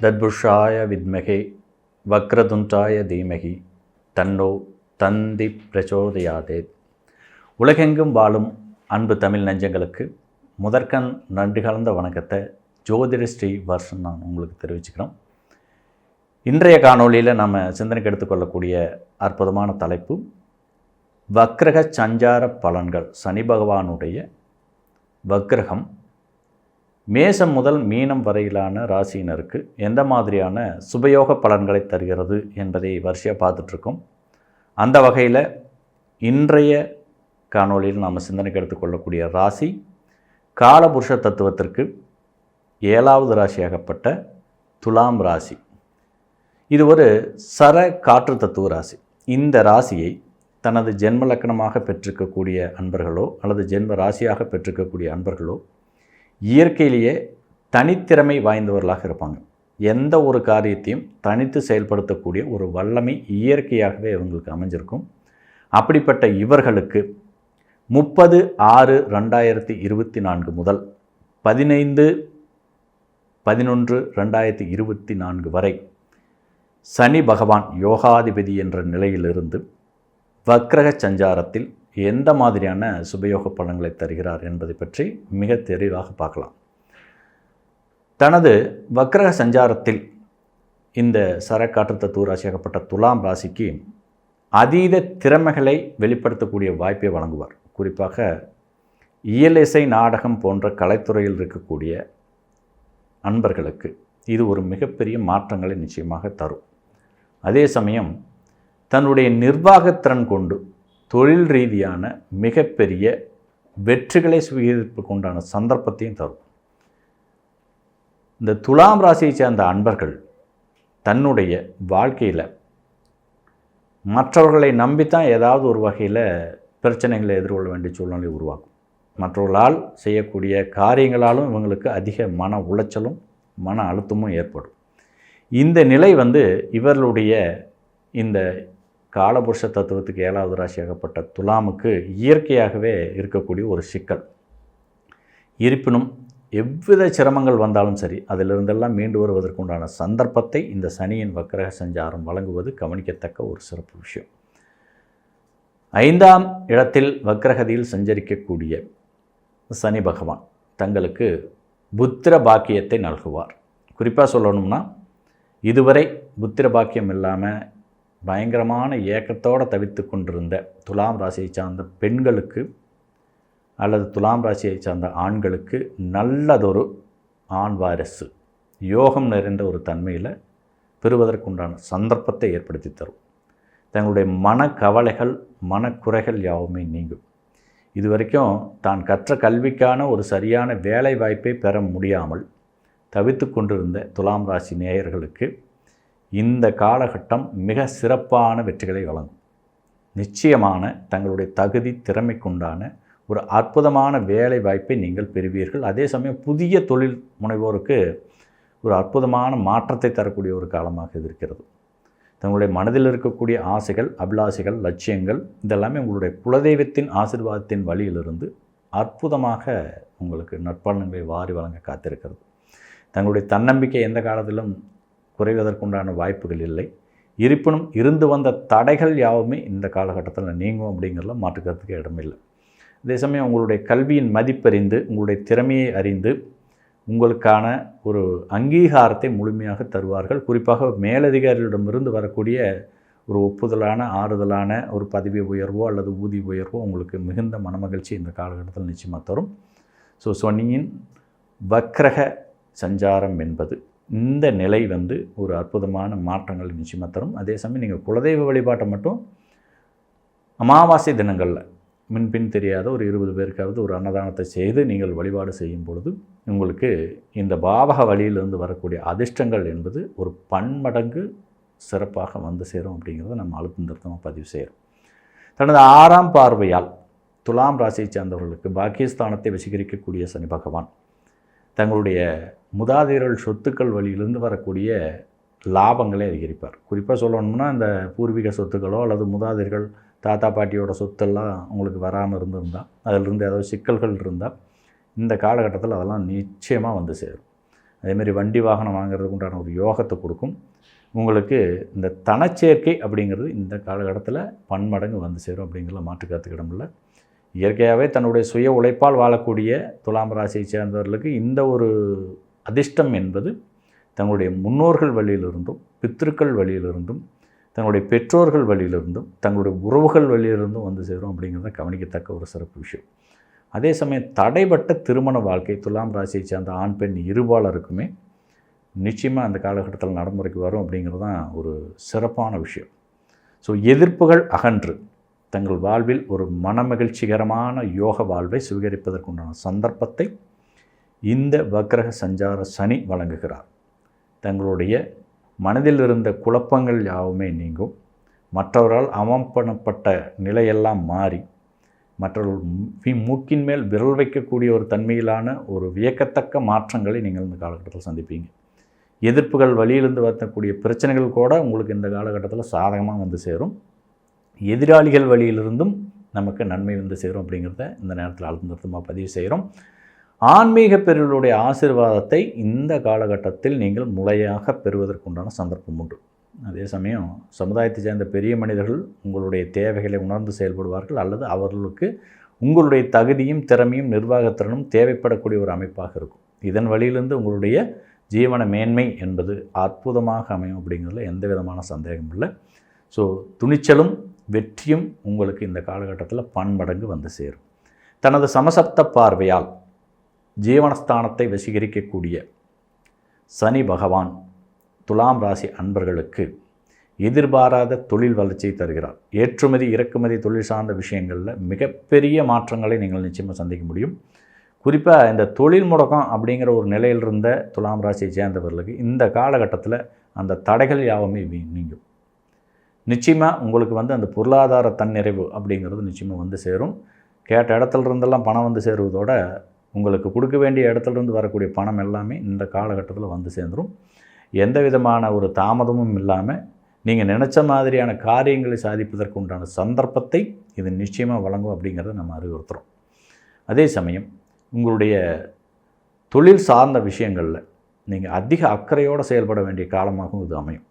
தத்புஷாய வித்மகே வக்ரதுண்டாய தீமகி தன்னோ தந்தி பிரச்சோதயாதே. உலகெங்கும் வாழும் அன்பு தமிழ் நெஞ்சங்களுக்கு முதற்கண் நன்றி கலந்த வணக்கத்தை ஜோதிட ஸ்ரீ வர்ஷன் நான் உங்களுக்கு தெரிவிச்சுக்கிறோம். இன்றைய காணொளியில் நம்ம சிந்தனைக்கு எடுத்துக்கொள்ளக்கூடிய அற்புதமான தலைப்பு வக்ரக சஞ்சார பலன்கள். சனி பகவானுடைய வக்ரகம் மேசம் முதல் மீனம் வரையிலான ராசியினருக்கு எந்த மாதிரியான சுபயோக பலன்களை தருகிறது என்பதை வரிசையாக பார்த்துட்ருக்கோம். அந்த வகையில் இன்றைய காணொளியில் நாம் சிந்தனைக்கு எடுத்துக்கொள்ளக்கூடிய ராசி காலபுருஷ தத்துவத்திற்கு 7வது ராசியாகப்பட்ட துலாம் ராசி. இது ஒரு சர காற்று தத்துவ ராசி. இந்த ராசியை தனது ஜென்ம லக்கணமாக பெற்றிருக்கக்கூடிய அன்பர்களோ அல்லது ஜென்ம ராசியாக பெற்றிருக்கக்கூடிய அன்பர்களோ இயற்கையிலேயே தனித்திறமை வாய்ந்தவர்களாக இருப்பாங்க. எந்த ஒரு காரியத்தையும் தனித்து செயல்படுத்தக்கூடிய ஒரு வல்லமை இயற்கையாகவே இவங்களுக்கு அமைஞ்சிருக்கும். அப்படிப்பட்ட இவர்களுக்கு 30/6/2024 முதல் 15/11/2024 வரை சனி பகவான் யோகாதிபதி என்ற நிலையிலிருந்து வக்ரக சஞ்சாரத்தில் எந்த மாதிரியான சுபயோக பலன்களை தருகிறார் என்பதை பற்றி மிக தெளிவாக பார்க்கலாம். தனது வக்ரக சஞ்சாரத்தில் இந்த சரக்காற்று தத்துவ ராசியாகப்பட்ட துலாம் ராசிக்கு அதீத திறமைகளை வெளிப்படுத்தக்கூடிய வாய்ப்பை வழங்குவார். குறிப்பாக இயலிசை நாடகம் போன்ற கலைத்துறையில் இருக்கக்கூடிய அன்பர்களுக்கு இது ஒரு மிகப்பெரிய மாற்றங்களை நிச்சயமாக தரும். அதே சமயம் தன்னுடைய நிர்வாகத்திறன் கொண்டு தொழில் ரீதியான மிகப்பெரிய வெற்றிகளை சுவீகரிப்புக்கு உண்டான சந்தர்ப்பத்தையும் தரும். இந்த துலாம் ராசியை சேர்ந்த அன்பர்கள் தன்னுடைய வாழ்க்கையில் மற்றவர்களை நம்பித்தான் ஏதாவது ஒரு வகையில் பிரச்சனைகளை எதிர்கொள்ள வேண்டிய சூழ்நிலை உருவாக்கும். மற்றவர்களால் செய்யக்கூடிய காரியங்களாலும் இவங்களுக்கு அதிக மன உளைச்சலும் மன அழுத்தமும் ஏற்படும். இந்த நிலை இவர்களுடைய இந்த காலபுருஷ தத்துவத்துக்கு 7வது ராசியாகப்பட்ட துலாமுக்கு இயற்கையாகவே இருக்கக்கூடிய ஒரு சிக்கல். இருப்பினும் எவ்வித சிரமங்கள் வந்தாலும் சரி அதிலிருந்தெல்லாம் மீண்டு வருவதற்குண்டான சந்தர்ப்பத்தை இந்த சனியின் வக்ரக சஞ்சாரம் வழங்குவது கவனிக்கத்தக்க ஒரு சிறப்பு விஷயம். 5ஆம் இடத்தில் வக்ரகதியில் சஞ்சரிக்கக்கூடிய சனி பகவான் தங்களுக்கு புத்திர பாக்கியத்தை நல்குவார். குறிப்பாக சொல்லணும்னா இதுவரை புத்திர பாக்கியம் இல்லாமல் பயங்கரமான ஏக்கத்தோடு தவித்து கொண்டிருந்த துலாம் ராசியை சார்ந்த பெண்களுக்கு அல்லது துலாம் ராசியை சார்ந்த ஆண்களுக்கு நல்லதொரு ஆண் வாரிசு யோகம் நிறைந்த ஒரு தன்மையில் பெறுவதற்குண்டான சந்தர்ப்பத்தை ஏற்படுத்தி தரும். தங்களுடைய மனக்கவலைகள் மனக்குறைகள் யாவுமே நீங்கும். இதுவரைக்கும் தான் கற்ற கல்விக்கான ஒரு சரியான வேலை வாய்ப்பை பெற முடியாமல் தவித்து கொண்டிருந்த துலாம் ராசி நேயர்களுக்கு இந்த காலகட்டம் மிக சிறப்பான வெற்றிகளை வழங்கும். நிச்சயமான தங்களுடைய தகுதி திறமைக்குண்டான ஒரு அற்புதமான வேலை வாய்ப்பை நீங்கள் பெறுவீர்கள். அதே சமயம் புதிய தொழில் முனைவோருக்கு ஒரு அற்புதமான மாற்றத்தை தரக்கூடிய ஒரு காலமாக இது இருக்கிறது. தங்களுடைய மனதில் இருக்கக்கூடிய ஆசைகள் அபிலாசைகள் லட்சியங்கள் இதெல்லாமே உங்களுடைய குலதெய்வத்தின் ஆசீர்வாதத்தின் வழியிலிருந்து அற்புதமாக உங்களுக்கு நற்பலன்களை வாரி வழங்க காத்திருக்கிறது. தங்களுடைய தன்னம்பிக்கை எந்த காலத்திலும் குறைவதற்குண்டான வாய்ப்புகள் இல்லை. இருப்பினும் இருந்து வந்த தடைகள் யாவுமே இந்த காலகட்டத்தில் நீங்கும் அப்படிங்கிறதுல மாற்றுக்கிறதுக்கு இடமில்லை. அதே சமயம் உங்களுடைய கல்வியின் மதிப்பறிந்து உங்களுடைய திறமையை அறிந்து உங்களுக்கான ஒரு அங்கீகாரத்தை முழுமையாக தருவார்கள். குறிப்பாக மேலதிகாரிகளிடமிருந்து வரக்கூடிய ஒரு ஒப்புதலான ஆறுதலான ஒரு பதவி உயர்வோ அல்லது ஊதிய உயர்வோ உங்களுக்கு மிகுந்த மனமகிழ்ச்சி இந்த காலகட்டத்தில் நிச்சயமாக தரும். சனியின் வக்ரக சஞ்சாரம் என்பது இந்த நிலை ஒரு அற்புதமான மாற்றங்கள் நிச்சயமாக தரும். அதே சமயம் நீங்கள் குலதெய்வ வழிபாட்டை மட்டும் அமாவாசை தினங்களில் முன்பின் தெரியாத ஒரு 20 பேருக்காவது ஒரு அன்னதானத்தை செய்து நீங்கள் வழிபாடு செய்யும் பொழுது உங்களுக்கு இந்த பாவக வழியிலிருந்து வரக்கூடிய அதிர்ஷ்டங்கள் என்பது ஒரு பன்மடங்கு சிறப்பாக வந்து சேரும் அப்படிங்கிறத நம்ம அழுத்தம் திருத்தமாக பதிவு செய்கிறோம். தனது 6ஆம் பார்வையால் துலாம் ராசியை சேர்ந்தவர்களுக்கு பாக்கியஸ்தானத்தை வசீகரிக்கக்கூடிய சனி பகவான் தங்களுடைய மூதாதையர்கள் சொத்துக்கள் வழியிலிருந்து வரக்கூடிய லாபங்களை அதிகரிப்பார். குறிப்பாக சொல்லணும்னா இந்த பூர்வீக சொத்துக்களோ அல்லது மூதாதையர்கள் தாத்தா பாட்டியோட சொத்தெல்லாம் உங்களுக்கு வராமல் இருந்திருந்தால் அதிலிருந்து ஏதாவது சிக்கல்கள் இருந்தால் இந்த காலகட்டத்தில் அதெல்லாம் நிச்சயமாக வந்து சேரும். அதேமாதிரி வண்டி வாகனம் வாங்குறதுக்கு உண்டான ஒரு யோகத்தை கொடுக்கும். உங்களுக்கு இந்த தனச்சேர்க்கை அப்படிங்கிறது இந்த காலகட்டத்தில் பன்மடங்கு வந்து சேரும் அப்படிங்கிறத மாற்று கருத்துக்கு இடமில்லை. இயற்கையாகவே தன்னுடைய சுய உழைப்பால் வாழக்கூடிய துலாம் ராசியை சேர்ந்தவர்களுக்கு இந்த ஒரு அதிர்ஷ்டம் என்பது தங்களுடைய முன்னோர்கள் வழியிலிருந்தும், பித்திருக்கள் வழியிலிருந்தும், தங்களுடைய பெற்றோர்கள் வழியிலிருந்தும், தங்களுடைய உறவுகள் வழியிலிருந்தும் வந்து சேரும் அப்படிங்கிறத கவனிக்கத்தக்க ஒரு சிறப்பு விஷயம். அதே சமயம் தடைப்பட்ட திருமண வாழ்க்கை துலாம் ராசியை சேர்ந்த ஆண் பெண் இருபாலருக்குமே நிச்சயமாக அந்த காலகட்டத்தில் நடைமுறைக்கு வரும் அப்படிங்கிறது தான் ஒரு சிறப்பான விஷயம். ஸோ எதிர்ப்புகள் அகன்று தங்கள் வாழ்வில் ஒரு மனமகிழ்ச்சிகரமான யோக வாழ்வை சுவீகரிப்பதற்குண்டான சந்தர்ப்பத்தை இந்த வக்ரக சஞ்சார சனி வழங்குகிறார். தங்களுடைய மனதில் இருந்த குழப்பங்கள் யாவுமே நீங்கும். மற்றவரால் அவமானப்பட்ட நிலையெல்லாம் மாறி மற்றவர்கள் மூக்கின் மேல் விரல் வைக்கக்கூடிய ஒரு தன்மையிலான ஒரு வியக்கத்தக்க மாற்றங்களை நீங்கள் இந்த காலகட்டத்தில் சந்திப்பீங்க. எதிர்ப்புகள் வழியிலிருந்து வரக்கூடிய பிரச்சனைகள் கூட உங்களுக்கு இந்த காலகட்டத்தில் சாதகமாக வந்து சேரும். எதிராளிகள் வழியிலிருந்தும் நமக்கு நன்மை வந்து சேரும் அப்படிங்கிறத இந்த நேரத்தில் அழுத்தமாக பதிவு செய்கிறோம். ஆன்மீக பெருளுடைய ஆசீர்வாதத்தை இந்த காலகட்டத்தில் நீங்கள் முறையாக பெறுவதற்குண்டான சந்தர்ப்பம் உண்டு. அதே சமயம் சமுதாயத்தை சேர்ந்த பெரிய மனிதர்கள் உங்களுடைய தேவைகளை உணர்ந்து செயல்படுவார்கள், அல்லது அவர்களுக்கு உங்களுடைய தகுதியும் திறமையும் நிர்வாகத்திறனும் தேவைப்படக்கூடிய ஒரு அமைப்பாக இருக்கும். இதன் வழியிலிருந்து உங்களுடைய ஜீவன மேன்மை என்பது அற்புதமாக அமையும் அப்படிங்கிறதுல எந்த விதமான சந்தேகம் இல்லை. ஸோ துணிச்சலும் வெற்றியும் உங்களுக்கு இந்த காலகட்டத்தில் பன்மடங்கு வந்து சேரும். தனது சமசப்த பார்வையால் ஜீவனஸ்தானத்தை வசீகரிக்கக்கூடிய சனி பகவான் துலாம் ராசி அன்பர்களுக்கு எதிர்பாராத தொழில் வளர்ச்சியை தருகிறார். ஏற்றுமதி இறக்குமதி தொழில் சார்ந்த விஷயங்களில் மிகப்பெரிய மாற்றங்களை நீங்கள் நிச்சயமாக சந்திக்க முடியும். குறிப்பாக இந்த தொழில் முடக்கம் அப்படிங்கிற ஒரு நிலையில் இருந்த துலாம் ராசியை சேர்ந்தவர்களுக்கு இந்த காலகட்டத்தில் அந்த தடைகள் யாவுமே நீங்கும். நிச்சயமாக உங்களுக்கு வந்து அந்த பொருளாதார தன்னிறைவு அப்படிங்கிறது நிச்சயமாக வந்து சேரும். கேட்ட இடத்துல இருந்தெல்லாம் பணம் வந்து சேருவதோட உங்களுக்கு கொடுக்க வேண்டிய இடத்துலேருந்து வரக்கூடிய பணம் எல்லாமே இந்த காலகட்டத்தில் வந்து சேர்ந்துடும். எந்த விதமான ஒரு தாமதமும் இல்லாமல் நீங்கள் நினச்ச மாதிரியான காரியங்களை சாதிப்பதற்கு உண்டான சந்தர்ப்பத்தை இது நிச்சயமாக வழங்கும் அப்படிங்கிறத நம்ம அறிவுறுத்துகிறோம். அதே சமயம் உங்களுடைய தொழில் சார்ந்த விஷயங்களில் நீங்கள் அதிக அக்கறையோடு செயல்பட வேண்டிய காலமாகவும் இது அமையும்.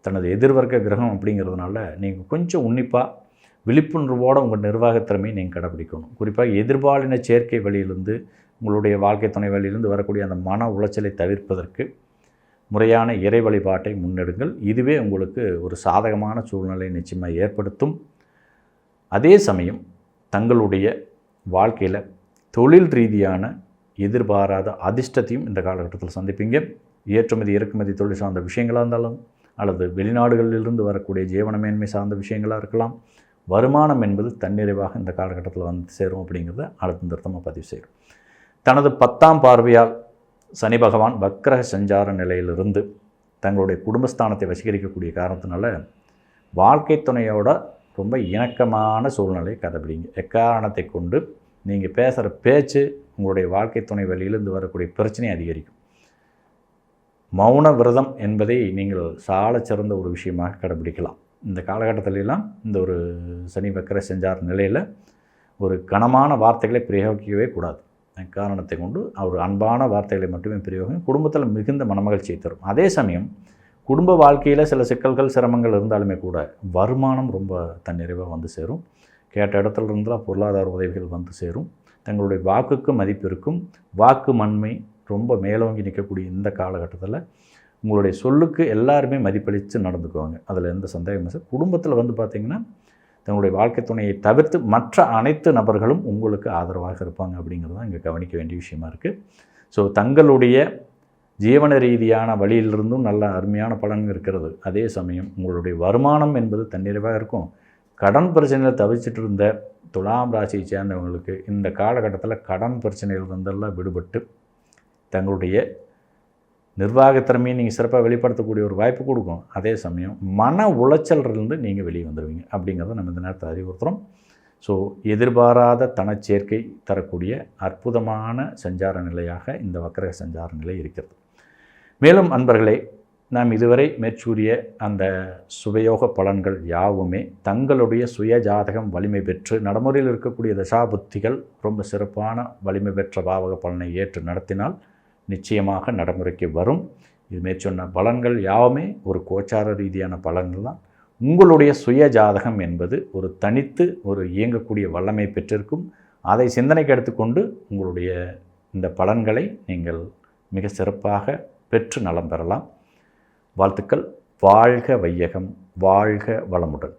தனது எதிர்வர்க்க கிரகம் அப்படிங்கிறதுனால நீங்கள் கொஞ்சம் உன்னிப்பாக விழிப்புணர்வோடு உங்கள் நிர்வாகத்திறமையை நீங்கள் கடைப்பிடிக்கணும். குறிப்பாக எதிர்பாலின சேர்க்கை வழியிலிருந்து உங்களுடைய வாழ்க்கை துணை வழியிலிருந்து வரக்கூடிய அந்த மன உளைச்சலை தவிர்ப்பதற்கு முறையான இறை வழிபாட்டை முன்னெடுங்கள். இதுவே உங்களுக்கு ஒரு சாதகமான சூழ்நிலை நிச்சயமாக ஏற்படுத்தும். அதே சமயம் தங்களுடைய வாழ்க்கையில் தொழில் ரீதியான எதிர்பாராத அதிர்ஷ்டத்தையும் இந்த காலகட்டத்தில் சந்திப்பீங்க. ஏற்றுமதி இறக்குமதி தொழில் சார்ந்த விஷயங்களாக இருந்தாலும், அல்லது வெளிநாடுகளிலிருந்து வரக்கூடிய ஜீவன மேன்மை சார்ந்த விஷயங்களாக இருக்கலாம், வருமானம் என்பது தன்னிறைவாக இந்த காலகட்டத்தில் வந்து சேரும் அப்படிங்கிறத அடுத்த நிறுத்தமாக பதிவு செய்யும். தனது 10ஆம் பார்வையால் சனி பகவான் வக்ரக சஞ்சார நிலையிலிருந்து தங்களுடைய குடும்பஸ்தானத்தை வசீகரிக்கக்கூடிய காரணத்தினால வாழ்க்கை துணையோட ரொம்ப இணக்கமான சூழ்நிலையை கடைபிடிங்க. எக்காரணத்தை கொண்டு நீங்கள் பேசுகிற பேச்சு உங்களுடைய வாழ்க்கை துணை வழியிலிருந்து வரக்கூடிய பிரச்சனையை அதிகரிக்கும். மௌன விரதம் என்பதை நீங்கள் சால சிறந்த ஒரு விஷயமாக கடைபிடிக்கலாம். இந்த காலகட்டத்திலெல்லாம் இந்த ஒரு சனி வக்கர செஞ்சார் நிலையில் ஒரு கனமான வார்த்தைகளை பிரயோகிக்கவே கூடாது. காரணத்தை கொண்டு அவர் அன்பான வார்த்தைகளை மட்டுமே பிரயோகம் குடும்பத்தில் மிகுந்த மனமகிழ்ச்சியை தரும். அதே சமயம் குடும்ப வாழ்க்கையில் சில சிக்கல்கள் சிரமங்கள் இருந்தாலுமே கூட வருமானம் ரொம்ப தன்னிறைவாக வந்து சேரும். கேட்ட இடத்துல இருந்தால் பொருளாதார உதவிகள் வந்து சேரும். தங்களுடைய வாக்குக்கு மதிப்பு இருக்கும். வாக்கு மண்மை ரொம்ப மேலோங்கி நிற்கக்கூடிய இந்த காலகட்டத்தில் உங்களுடைய சொல்லுக்கு எல்லாருமே மதிப்பளித்து நடந்துக்குவாங்க. அதில் எந்த சந்தேகமும் இல்லை. குடும்பத்தில் வந்து பார்த்திங்கன்னா தங்களுடைய வாழ்க்கை துணையை தவிர்த்து மற்ற அனைத்து நபர்களும் உங்களுக்கு ஆதரவாக இருப்பாங்க அப்படிங்கிறது தான் இங்கே கவனிக்க வேண்டிய விஷயமா இருக்குது. ஸோ தங்களுடைய ஜீவன ரீதியான வழியிலிருந்தும் நல்ல அருமையான பலன் இருக்கிறது. அதே சமயம் உங்களுடைய வருமானம் என்பது தன்னிறைவாக இருக்கும். கடன் பிரச்சனையில் தவிச்சிட்டு இருந்த துலாம் ராசியை சேர்ந்தவங்களுக்கு இந்த காலகட்டத்தில் கடன் பிரச்சனைகள் வந்தெல்லாம் விடுபட்டு தங்களுடைய நிர்வாகத்திறமையை நீங்கள் சிறப்பாக வெளிப்படுத்தக்கூடிய ஒரு வாய்ப்பு கொடுக்கும். அதே சமயம் மன உளைச்சலிருந்து நீங்கள் வெளியே வந்துடுவீங்க அப்படிங்கிறத நம்ம இந்த நேரத்தை அறிவுறுத்துகிறோம். ஸோ எதிர்பாராத தனச்சேர்க்கை தரக்கூடிய அற்புதமான சஞ்சார நிலையாக இந்த வக்ரக சஞ்சார நிலை இருக்கிறது. மேலும் அன்பர்களே, நாம் இதுவரை மேற்கூறிய அந்த சுபயோக பலன்கள் யாவுமே தங்களுடைய சுய ஜாதகம் வலிமை பெற்று நடைமுறையில் இருக்கக்கூடிய தசாபுத்திகள் ரொம்ப சிறப்பான வலிமை பெற்ற பாவக பலனை ஏற்று நடத்தினால் நிச்சயமாக நடைமுறைக்கு வரும். இது மேற்சொன்ன பலன்கள் யாவுமே ஒரு கோச்சார ரீதியான பலன்கள் தான். உங்களுடைய சுய ஜாதகம் என்பது ஒரு தனித்து ஒரு இயங்கக்கூடிய வல்லமை பெற்றிருக்கும். அதை சிந்தனைக்கு எடுத்துக்கொண்டு உங்களுடைய இந்த பலன்களை நீங்கள் மிக சிறப்பாக பெற்று நலம் பெறலாம். வாழ்த்துக்கள். வாழ்க வையகம், வாழ்க வளமுடன்.